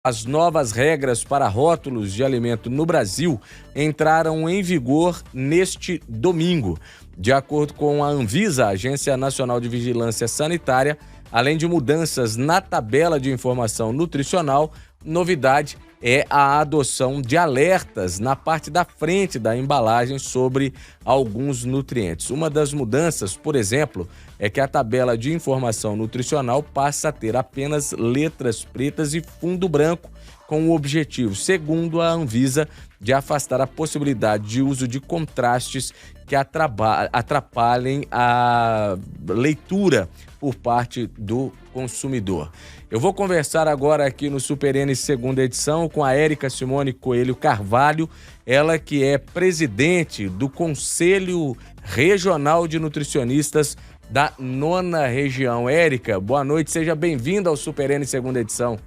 As novas regras para rótulos de alimento no Brasil entraram em vigor neste domingo. De acordo com a Anvisa, Agência Nacional de Vigilância Sanitária, além de mudanças na tabela de informação nutricional, novidade é a adoção de alertas na parte da frente da embalagem sobre alguns nutrientes. Uma das mudanças, por exemplo, é que a tabela de informação nutricional passa a ter apenas letras pretas e fundo branco, com o objetivo, segundo a Anvisa, de afastar a possibilidade de uso de contrastes que atrapalhem a leitura por parte do consumidor. Eu vou conversar agora aqui no Super N segunda edição com a Érica Simone Coelho Carvalho, ela que é presidente do Conselho Regional de Nutricionistas da 9ª Região. Érica, boa noite, seja bem-vinda ao Super N segunda edição.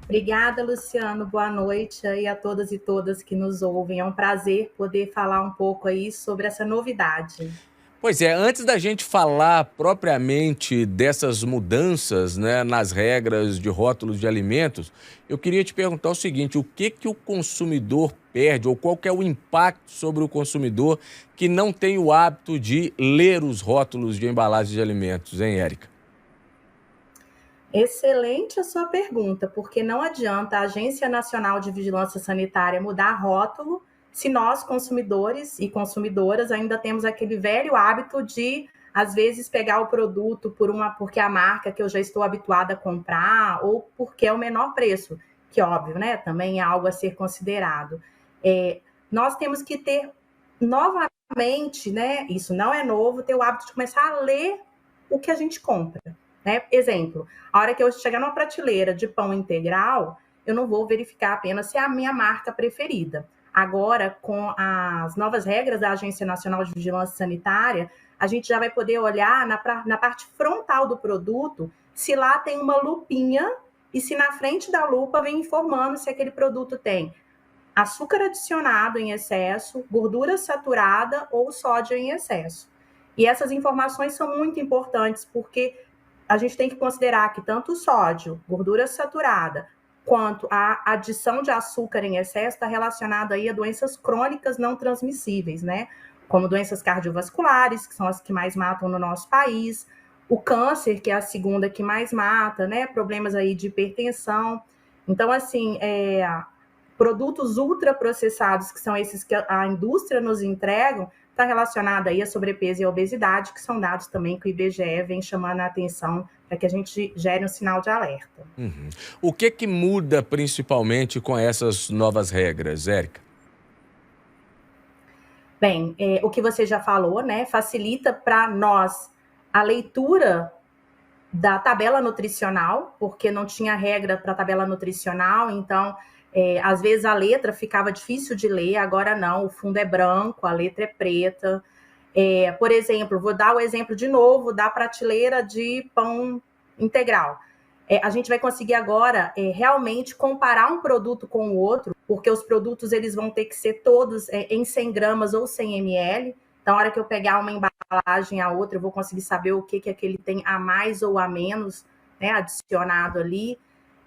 Obrigada, Luciano. Boa noite aí a todas e todas que nos ouvem. É um prazer poder falar um pouco aí sobre essa novidade. Pois é, antes da gente falar propriamente dessas mudanças, né, nas regras de rótulos de alimentos, eu queria te perguntar o seguinte: o que o consumidor perde ou qual que é o impacto sobre o consumidor que não tem o hábito de ler os rótulos de embalagem de alimentos, hein, Érica? Excelente a sua pergunta, porque não adianta a Agência Nacional de Vigilância Sanitária mudar rótulo se nós, consumidores e consumidoras, ainda temos aquele velho hábito de, às vezes, pegar o produto porque é a marca que eu já estou habituada a comprar ou porque é o menor preço, que óbvio, né? Também é algo a ser considerado. Nós temos que ter novamente, né? Isso não é novo, ter o hábito de começar a ler o que a gente compra. Né? Exemplo, a hora que eu chegar numa prateleira de pão integral, eu não vou verificar apenas se é a minha marca preferida. Agora, com as novas regras da Agência Nacional de Vigilância Sanitária, a gente já vai poder olhar na parte frontal do produto se lá tem uma lupinha e se na frente da lupa vem informando se aquele produto tem açúcar adicionado em excesso, gordura saturada ou sódio em excesso. E essas informações são muito importantes porque a gente tem que considerar que tanto o sódio, gordura saturada, quanto a adição de açúcar em excesso está relacionado aí a doenças crônicas não transmissíveis, né? Como doenças cardiovasculares, que são as que mais matam no nosso país, o câncer, que é a segunda que mais mata, né? Problemas aí de hipertensão. Então, assim, produtos ultraprocessados, que são esses que a indústria nos entrega, está relacionada aí a sobrepeso e a obesidade, que são dados também que o IBGE vem chamando a atenção para que a gente gere um sinal de alerta. Uhum. O que muda principalmente com essas novas regras, Érica? Bem, o que você já falou, né, facilita para nós a leitura da tabela nutricional, porque não tinha regra para a tabela nutricional, então às vezes a letra ficava difícil de ler, agora não, o fundo é branco, a letra é preta. Por exemplo, vou dar o exemplo de novo da prateleira de pão integral. A gente vai conseguir agora realmente comparar um produto com o outro, porque os produtos eles vão ter que ser todos em 100 gramas ou 100 ml. Então, na hora que eu pegar uma embalagem a outra, eu vou conseguir saber o que aquele tem a mais ou a menos, né, adicionado ali.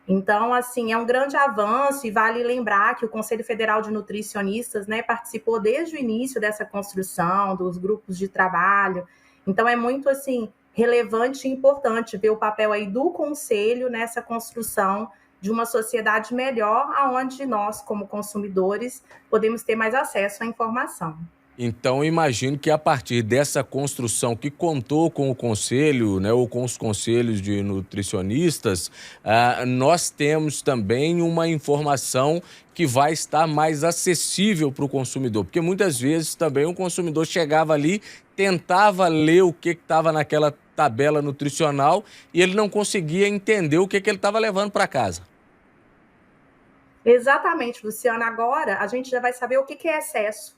Então, assim, é um grande avanço e vale lembrar que o Conselho Federal de Nutricionistas, né, participou desde o início dessa construção, dos grupos de trabalho. Então, é muito, assim, relevante e importante ver o papel aí do Conselho nessa construção de uma sociedade melhor, onde nós, como consumidores, podemos ter mais acesso à informação. Então, imagino que a partir dessa construção que contou com o conselho, né, ou com os conselhos de nutricionistas, nós temos também uma informação que vai estar mais acessível para o consumidor. Porque muitas vezes também o consumidor chegava ali, tentava ler o que estava naquela tabela nutricional e ele não conseguia entender o que ele estava levando para casa. Exatamente, Luciano. Agora a gente já vai saber o que é excesso.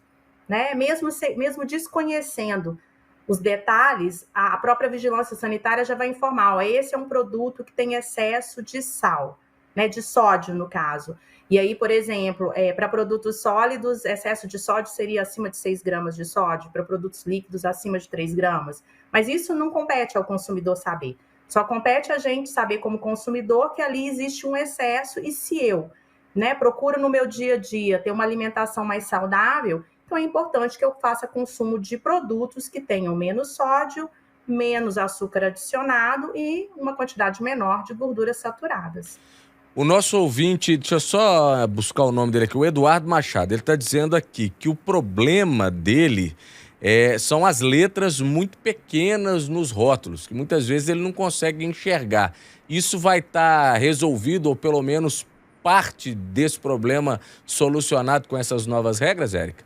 Né? Mesmo desconhecendo os detalhes, a própria vigilância sanitária já vai informar, esse é um produto que tem excesso de sal, né, de sódio no caso. E aí, por exemplo, para produtos sólidos, excesso de sódio seria acima de 6 gramas de sódio, para produtos líquidos acima de 3 gramas. Mas isso não compete ao consumidor saber. Só compete a gente saber, como consumidor, que ali existe um excesso, e se eu, né, procuro no meu dia a dia ter uma alimentação mais saudável, então é importante que eu faça consumo de produtos que tenham menos sódio, menos açúcar adicionado e uma quantidade menor de gorduras saturadas. O nosso ouvinte, deixa eu só buscar o nome dele aqui, o Eduardo Machado, ele está dizendo aqui que o problema dele são as letras muito pequenas nos rótulos, que muitas vezes ele não consegue enxergar. Isso vai estar resolvido, ou pelo menos parte desse problema solucionado com essas novas regras, Érica?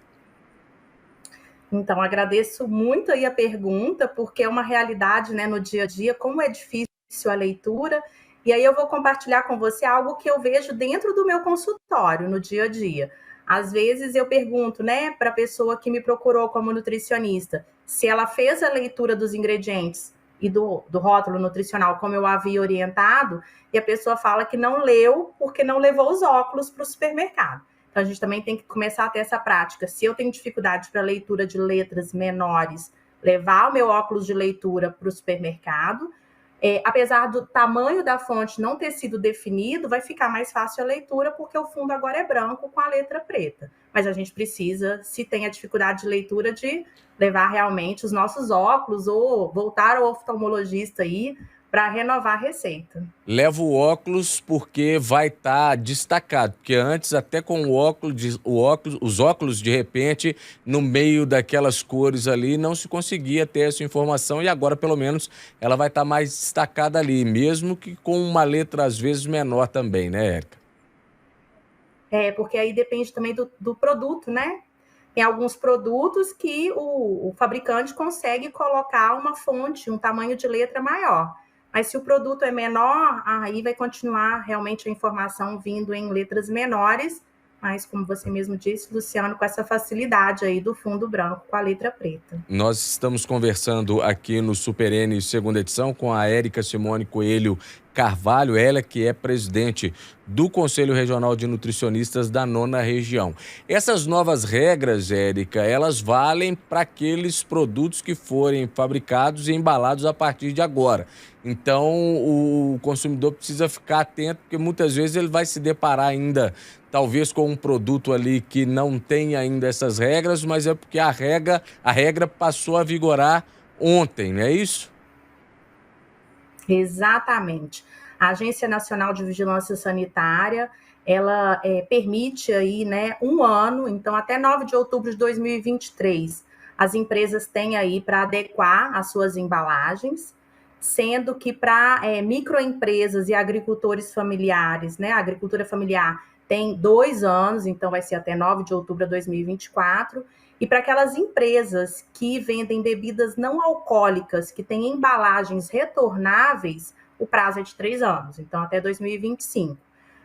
Então, agradeço muito aí a pergunta, porque é uma realidade, né, no dia a dia, como é difícil a leitura. E aí eu vou compartilhar com você algo que eu vejo dentro do meu consultório, no dia a dia. Às vezes eu pergunto, né, para a pessoa que me procurou como nutricionista, se ela fez a leitura dos ingredientes e do rótulo nutricional, como eu havia orientado, e a pessoa fala que não leu porque não levou os óculos para o supermercado. Então, a gente também tem que começar a ter essa prática. Se eu tenho dificuldade para leitura de letras menores, levar o meu óculos de leitura para o supermercado. Apesar do tamanho da fonte não ter sido definido, vai ficar mais fácil a leitura, porque o fundo agora é branco com a letra preta. Mas a gente precisa, se tem a dificuldade de leitura, de levar realmente os nossos óculos ou voltar ao oftalmologista aí para renovar a receita. Leva o óculos porque vai estar destacado, porque antes até com os óculos de repente no meio daquelas cores ali não se conseguia ter essa informação, e agora pelo menos ela vai estar mais destacada ali, mesmo que com uma letra às vezes menor também, né, Érica? Porque aí depende também do produto, né? Tem alguns produtos que o fabricante consegue colocar uma fonte, um tamanho de letra maior. Mas se o produto é menor, aí vai continuar realmente a informação vindo em letras menores, mas como você mesmo disse, Luciano, com essa facilidade aí do fundo branco com a letra preta. Nós estamos conversando aqui no Super N segunda edição com a Érica Simone Coelho Carvalho, ela que é presidente do Conselho Regional de Nutricionistas da 9ª Região. Essas novas regras, Érica, elas valem para aqueles produtos que forem fabricados e embalados a partir de agora. Então, o consumidor precisa ficar atento, porque muitas vezes ele vai se deparar ainda, talvez, com um produto ali que não tem ainda essas regras, mas é porque a regra passou a vigorar ontem, não é isso? Exatamente. A Agência Nacional de Vigilância Sanitária, ela permite aí, né, um ano, então até 9 de outubro de 2023, as empresas têm aí para adequar as suas embalagens, sendo que para microempresas e agricultores familiares, né, a agricultura familiar tem 2 anos, então vai ser até 9 de outubro de 2024, e para aquelas empresas que vendem bebidas não alcoólicas, que têm embalagens retornáveis, o prazo é de 3 anos, então até 2025.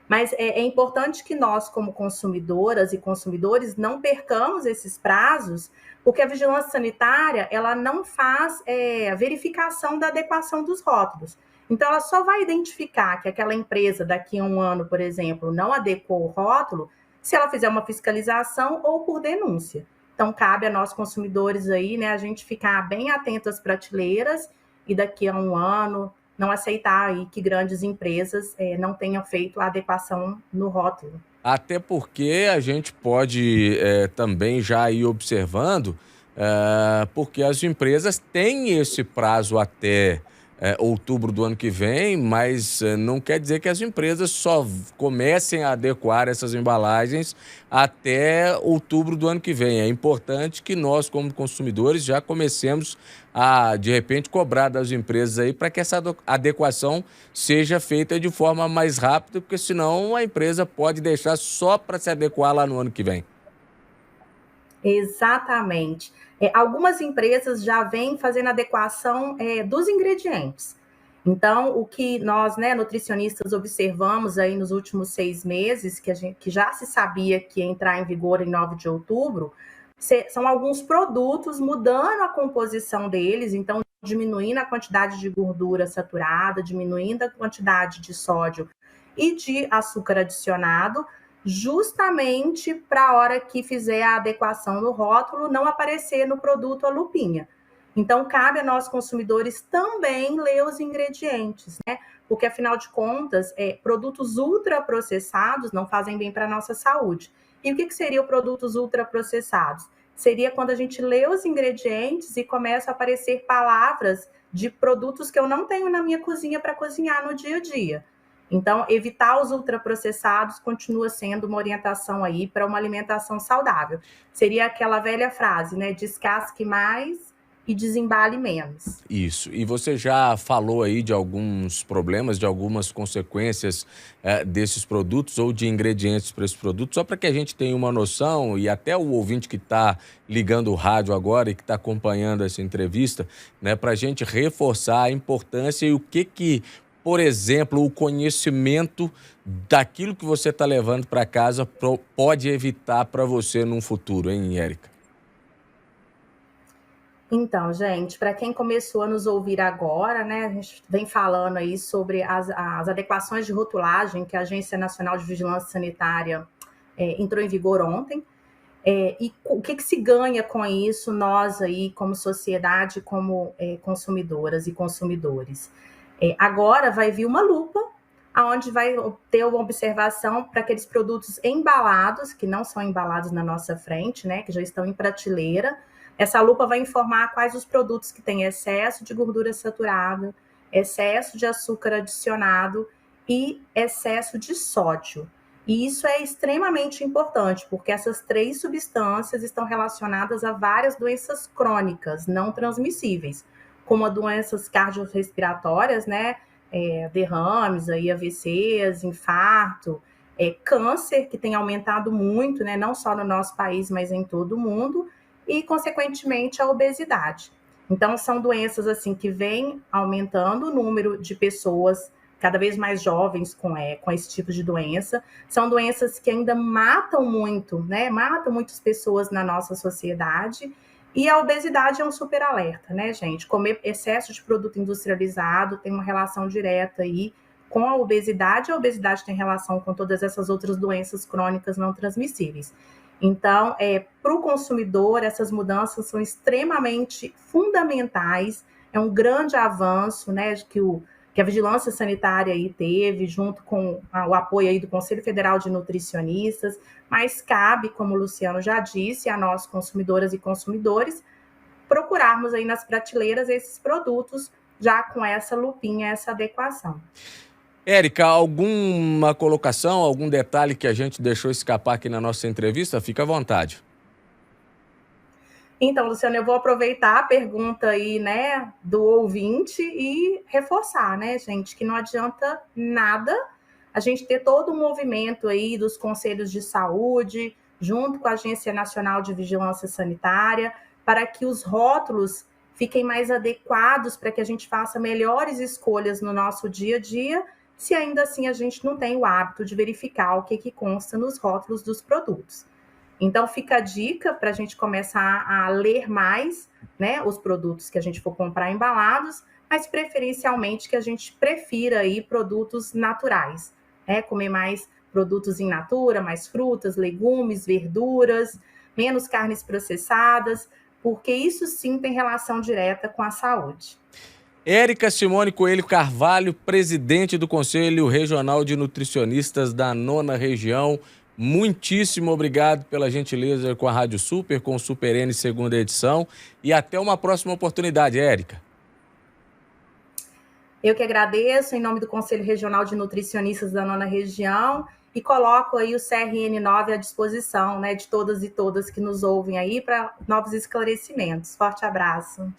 Mas é importante que nós, como consumidoras e consumidores, não percamos esses prazos, porque a vigilância sanitária ela não faz a verificação da adequação dos rótulos. Então, ela só vai identificar que aquela empresa, daqui a um ano, por exemplo, não adequou o rótulo, se ela fizer uma fiscalização ou por denúncia. Então, cabe a nós consumidores aí, né, a gente ficar bem atento às prateleiras e daqui a um ano não aceitar aí que grandes empresas não tenham feito a adequação no rótulo. Até porque a gente pode também já ir observando, porque as empresas têm esse prazo até outubro do ano que vem, mas não quer dizer que as empresas só comecem a adequar essas embalagens até outubro do ano que vem. É importante que nós, como consumidores, já comecemos a, de repente, cobrar das empresas aí para que essa adequação seja feita de forma mais rápida, porque senão a empresa pode deixar só para se adequar lá no ano que vem. Exatamente. Algumas empresas já vêm fazendo adequação dos ingredientes. Então, o que nós, né, nutricionistas, observamos aí nos últimos 6 meses, que já se sabia que ia entrar em vigor em 9 de outubro, são alguns produtos mudando a composição deles, então diminuindo a quantidade de gordura saturada, diminuindo a quantidade de sódio e de açúcar adicionado, justamente para a hora que fizer a adequação no rótulo não aparecer no produto a lupinha. Então, cabe a nós consumidores também ler os ingredientes, né? Porque, afinal de contas, produtos ultraprocessados não fazem bem para a nossa saúde. E o que seriam produtos ultraprocessados? Seria quando a gente lê os ingredientes e começa a aparecer palavras de produtos que eu não tenho na minha cozinha para cozinhar no dia a dia. Então, evitar os ultraprocessados continua sendo uma orientação aí para uma alimentação saudável. Seria aquela velha frase, né? Descasque mais e desembale menos. Isso. E você já falou aí de alguns problemas, de algumas consequências desses produtos ou de ingredientes para esses produtos, só para que a gente tenha uma noção, e até o ouvinte que está ligando o rádio agora e que está acompanhando essa entrevista, né, para a gente reforçar a importância e o que, por exemplo, o conhecimento daquilo que você está levando para casa pode evitar para você num futuro, hein, Érica? Então, gente, para quem começou a nos ouvir agora, né, a gente vem falando aí sobre as adequações de rotulagem que a Agência Nacional de Vigilância Sanitária entrou em vigor ontem. E o que se ganha com isso, nós aí, como sociedade, como consumidoras e consumidores? Agora vai vir uma lupa, onde vai ter uma observação para aqueles produtos embalados, que não são embalados na nossa frente, né, que já estão em prateleira. Essa lupa vai informar quais os produtos que têm excesso de gordura saturada, excesso de açúcar adicionado e excesso de sódio. E isso é extremamente importante, porque essas 3 substâncias estão relacionadas a várias doenças crônicas não transmissíveis, como as doenças cardiorrespiratórias, né? Derrames, aí, AVCs, infarto, câncer, que tem aumentado muito, né? Não só no nosso país, mas em todo o mundo, e, consequentemente, a obesidade. Então, são doenças assim que vêm aumentando o número de pessoas cada vez mais jovens com esse tipo de doença. São doenças que ainda matam muito, né? Matam muitas pessoas na nossa sociedade. E a obesidade é um super alerta, né, gente? Comer excesso de produto industrializado tem uma relação direta aí com a obesidade tem relação com todas essas outras doenças crônicas não transmissíveis. Então, para o consumidor, essas mudanças são extremamente fundamentais, é um grande avanço, né, que a vigilância sanitária aí teve, junto com o apoio aí do Conselho Federal de Nutricionistas, mas cabe, como o Luciano já disse, a nós, consumidoras e consumidores, procurarmos aí nas prateleiras esses produtos já com essa lupinha, essa adequação. Érica, alguma colocação, algum detalhe que a gente deixou escapar aqui na nossa entrevista? Fica à vontade. Então, Luciano, eu vou aproveitar a pergunta aí, né, do ouvinte e reforçar, né, gente, que não adianta nada a gente ter todo um movimento aí dos conselhos de saúde, junto com a Agência Nacional de Vigilância Sanitária, para que os rótulos fiquem mais adequados para que a gente faça melhores escolhas no nosso dia a dia, se ainda assim a gente não tem o hábito de verificar o que consta nos rótulos dos produtos. Então, fica a dica para a gente começar a ler mais, né, os produtos que a gente for comprar embalados, mas preferencialmente que a gente prefira aí produtos naturais, né, comer mais produtos in natura, mais frutas, legumes, verduras, menos carnes processadas, porque isso sim tem relação direta com a saúde. Érica Simone Coelho Carvalho, presidente do Conselho Regional de Nutricionistas da 9ª Região. Muitíssimo obrigado pela gentileza com a Rádio Super, com o Super N segunda edição. E até uma próxima oportunidade, Érica. Eu que agradeço, em nome do Conselho Regional de Nutricionistas da 9ª Região, e coloco aí o CRN9 à disposição, né, de todas e todas que nos ouvem aí para novos esclarecimentos. Forte abraço.